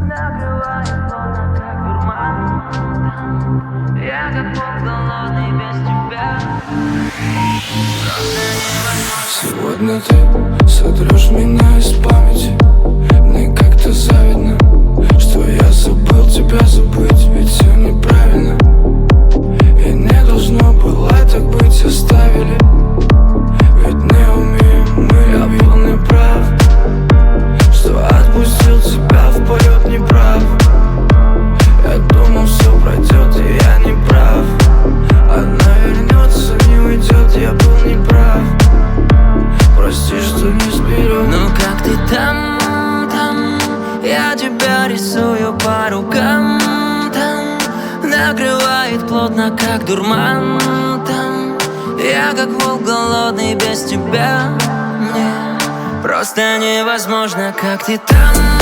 накрывает плотно, как дурман. Я как волк голодный без тебя. Сегодня ты сотрешь меня из памяти. Мне как-то завидно, что я забыл тебя забыть. Ведь все неправильно, и не должно было так быть. Оставили, ведь не умеем мы. Я был неправ, что отпустил тебя в полет неправ. Я думал, все пройдет, и я не прав. Она вернется, не уйдет, я был неправ. Прости, что не сберег. Ну как ты там? Я тебя рисую по рукам. Там накрывает плотно, как дурман. Там я как волк голодный без тебя. Мне просто невозможно, как ты там.